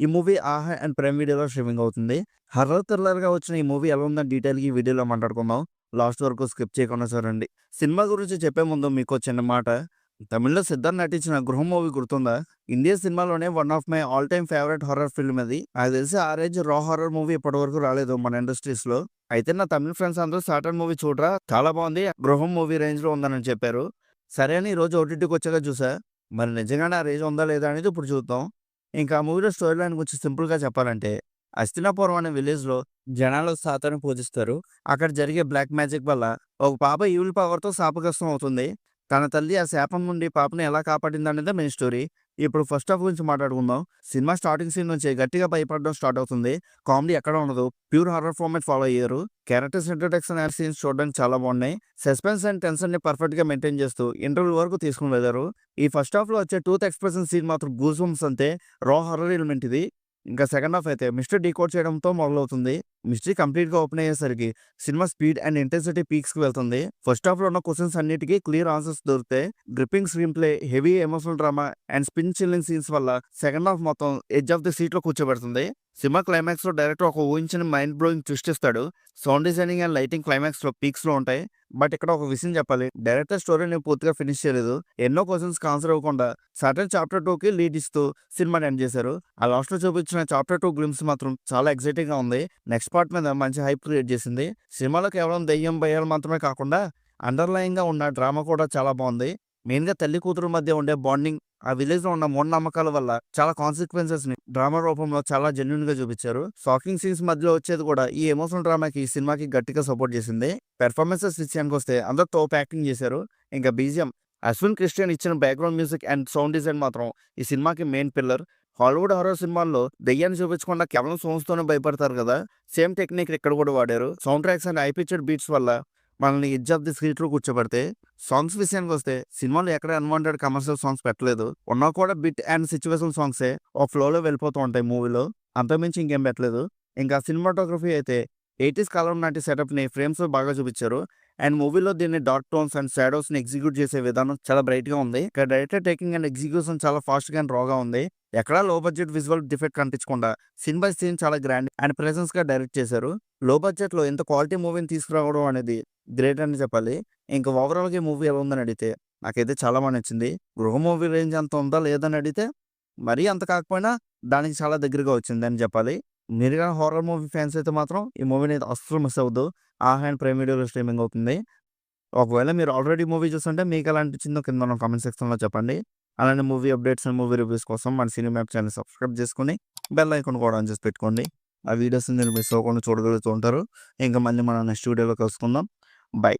ఈ మూవీ 'ఆహా' and prime వీడియోలో స్ట్రీమింగ్ అవుతుంది. హర్రర్ థ్రిల్లర్‌గా వచ్చిన ఈ మూవీ ఎలా ఉందని డీటెయిల్‌గా ఈ వీడియోలో మాట్లాడుకుందాం. లాస్ట్ వరకు స్కిప్ చేయకుండా చూడండి. సినిమా గురించి చెప్పే ముందు మీకో చిన్న మాట. తమిళ్‌లో సిద్ధార్థ్ నటించిన 'గృహం' మూవీ గుర్తుందా? ఇండియన్ సినిమాలోనే one of my all time favourite horror film అది. నాకు తెలిసి ఆ రేంజ్ రా హారర్ మూవీ ఇప్పటివరకు రాలేదు మన ఇండస్ట్రీస్‌లో. అయితే నా తమిళ్ ఫ్రెండ్స్ అందరూ 'సాటర్న్' మూవీ చూడరా చాలా బాగుంది. 'గృహం' మూవీ రేంజ్‌లో ఉందని చెప్పారు. సరే అని ఈరోజు ఓటీటీకి వచ్చాక చూసా. మరి నిజంగానే ఆ రేంజ్ ఉందా లేదా అనేది ఇప్పుడు చూద్దాం. ఇంకా ఆ మూవీలో స్టోరీ లైన్ గురించి సింపుల్‌గా చెప్పాలంటే, హస్తినాపురం అనే విలేజ్‌లో జనాలు సాతాన్ని పూజిస్తారు. అక్కడ జరిగే బ్లాక్ మ్యాజిక్ వల్ల ఒక పాప ఈవిల్ పవర్‌తో శాపగ్రస్తం అవుతుంది. తన తల్లి ఆ శాపం నుండి పాపని ఎలా కాపాడిందనేదే మెయిన్ స్టోరీ. ఇప్పుడు ఫస్ట్ హాఫ్ గురించి మాట్లాడుకుందాం. సినిమా స్టార్టింగ్ సీన్ నుంచే గట్టిగా భయపడడం స్టార్ట్ అవుతుంది. కామెడీ ఎక్కడ ఉండదు. ప్యూర్ హారర్ ఫార్మాట్ ఫాలో అయ్యారు. క్యారెక్టర్స్ ఇంట్రొడక్షన్ అండ్ సీన్స్ చూడడానికి చాలా బాగున్నాయి. సస్పెన్స్ అండ్ టెన్షన్‌ని పర్ఫెక్ట్‌గా మెయింటైన్ చేస్తూ ఇంటర్వెల్ వరకు తీసుకొని వెళ్లారు. ఈ ఫస్ట్ హాఫ్‌లో వచ్చే టూత్ ఎక్స్‌ప్రెషన్ సీన్ మాత్రం గూస్ బంప్స్ అంతే. రా హారర్ ఎలిమెంట్ ఇది. ఇంకా సెకండ్ హాఫ్ అయితే మిస్టరీ డీకోడ్ చేయడంతో మొదలవుతుంది. మిస్టరీ కంప్లీట్‌గా ఓపెన్ అయ్యేసరికి సినిమా స్పీడ్ అండ్ ఇంటెన్సిటీ పీక్స్‌కి వెళ్తుంది. ఫస్ట్ హాఫ్‌లో ఉన్న క్వెషన్స్ అన్నిటికి క్లియర్ ఆన్సర్స్ దొరుకుతాయి. Gripping screen play, heavy emotional drama and spin chilling scenes వల్ల సెకండ్ హాఫ్ మొత్తం ఎడ్జ్ ఆఫ్ ది సీట్‌లో కూర్చోబెడుతుంది. సినిమా క్లైమాక్స్‌లో డైరెక్టర్ ఒక ఊహించని మైండ్ బ్లోయింగ్ ట్విస్ట్ ఇస్తాడు. సౌండ్ డిజైనింగ్ అండ్ లైటింగ్ క్లైమాక్స్‌లో పీక్స్‌లో ఉంటాయి. బట్ ఇక్కడ ఒక విషయం చెప్పాలి. డైరెక్టర్ స్టోరీని పూర్తిగా ఫినిష్ చేయలేదు. ఎన్నో క్వెషన్స్‌కి ఆన్సర్ ఇవ్వకుండా సర్టెన్ చాప్టర్ 2కి లీడ్ ఇస్తూ సినిమాని ఎండ్ చేశారు. ఆ లాస్ట్‌లో చూపించిన చాప్టర్ 2 గ్లింప్స్ మాత్రం చాలా ఎక్సైటింగ్‌గా ఉంది. నెక్స్ట్ పార్ట్ మీద మంచి హైప్ క్రియేట్ చేసింది. సినిమాలో కేవలం దెయ్యం, భయాలు మాత్రమే కాకుండా అండర్‌లయింగ్‌గా ఉన్న డ్రామా కూడా చాలా బాగుంది. మెయిన్‌గా తల్లి కూతురు మధ్య ఉండే బాండింగ్, ఆ విలేజ్‌లో ఉన్న మూఢనమ్మకాల వల్ల చాలా కాన్సిక్వెన్సెస్‌ని డ్రామా రూపంలో చాలా జెన్యూన్‌గా చూపించారు. షాకింగ్ సీన్స్ మధ్యలో వచ్చేది కూడా ఈ ఎమోషనల్ డ్రామాకి ఈ సినిమాకి గట్టిగా సపోర్ట్ చేసింది. పెర్ఫార్మెన్సెస్ విషయానికొస్తే అందరూ తోపు యాక్టింగ్ చేశారు. ఇంకా బీజీఎం, అశ్విన్ క్రిస్టియన్ ఇచ్చిన background music and sound design మాత్రం ఈ సినిమాకి మెయిన్ పిల్లర్. హాలీవుడ్ హారర్ సినిమాల్లో దెయ్యాన్ని చూపించకుండా కేవలం సౌండ్స్‌తోనే భయపడతారు కదా! సేమ్ టెక్నిక్ ఇక్కడ కూడా వాడారు. Sound tracks and high pitched beats వల్ల మనల్ని ఎడ్జ్ ఆఫ్ ది సీట్‌లో కూర్చోబెడతాయి. సాంగ్స్ విషయానికొస్తే సినిమాలో ఎక్కడ అన్‌వాంటెడ్ కమర్షియల్ సాంగ్స్ పెట్టలేదు. ఉన్నా కూడా బిట్ అండ్ సిట్యుయేషన్ సాంగ్సే ఒక ఫ్లోలో వెళ్ళిపోతూ ఉంటాయి మూవీలో. అంతకుమించి ఇంకేం పెట్టలేదు. ఇంకా సినిమాటోగ్రఫీ అయితే 80స్ కాలం నాటి సెటప్‌ని ఫ్రేమ్స్‌లో బాగా చూపించారు. అండ్ మూవీలో దీన్ని డార్క్ టోన్స్ అండ్ షాడోస్‌ని ఎగ్జిక్యూట్ చేసే విధానం చాలా బ్రైట్‌గా ఉంది. ఇక్కడ డైరెక్టర్ టేకింగ్ అండ్ ఎగ్జిక్యూషన్ చాలా ఫాస్ట్‌గా అండ్ రాగా ఉంది. ఎక్కడా లో బడ్జెట్ విజువల్ డిఫెక్ట్ కనిపించకుండా సీన్ బై సీన్ చాలా గ్రాండ్ అండ్ ప్రెజెన్స్‌గా డైరెక్ట్ చేశారు. లో బడ్జెట్‌లో ఇంత క్వాలిటీ మూవీని తీసుకురావడం అనేది గ్రేట్ అని చెప్పాలి. ఇంకా ఓవరాల్‌గా ఈ మూవీ ఎలా ఉందని అడిగితే నాకైతే చాలా బాగా నచ్చింది. 'గృహ' మూవీ రేంజ్ అంత ఉందా లేదని అడిగితే మరీ అంత కాకపోయినా దానికి చాలా దగ్గరగా వచ్చిందని చెప్పాలి. మీరు గాని హారర్ మూవీ ఫ్యాన్స్ అయితే మాత్రం ఈ మూవీని అయితే అస్సలు మిస్ అవ్వద్దు. 'ఆహా' అండ్ ప్రైమ్ వీడియోలో స్ట్రీమింగ్ అవుతుంది. ఒకవేళ మీరు ఆల్రెడీ మూవీ చూసుంటే మీకు ఎలా అనిపించిందో కింద ఉన్న కామెంట్ సెక్షన్‌లో చెప్పండి. అలానే movie updates and movie reviews కోసం మన సినీ మ్యాప్ ఛానెల్ సబ్స్క్రైబ్ చేసుకొని బెల్ ఐకాన్ కూడా ఆన్ చేసి పెట్టుకోండి. ఆ వీడియోస్‌ని మీరు మిస్ అవ్వకుండా చూడగలుగుతూ ఉంటారు. ఇంకా మళ్ళీ మనం నెక్స్ట్ వీడియోలో కలుసుకుందాం. బై.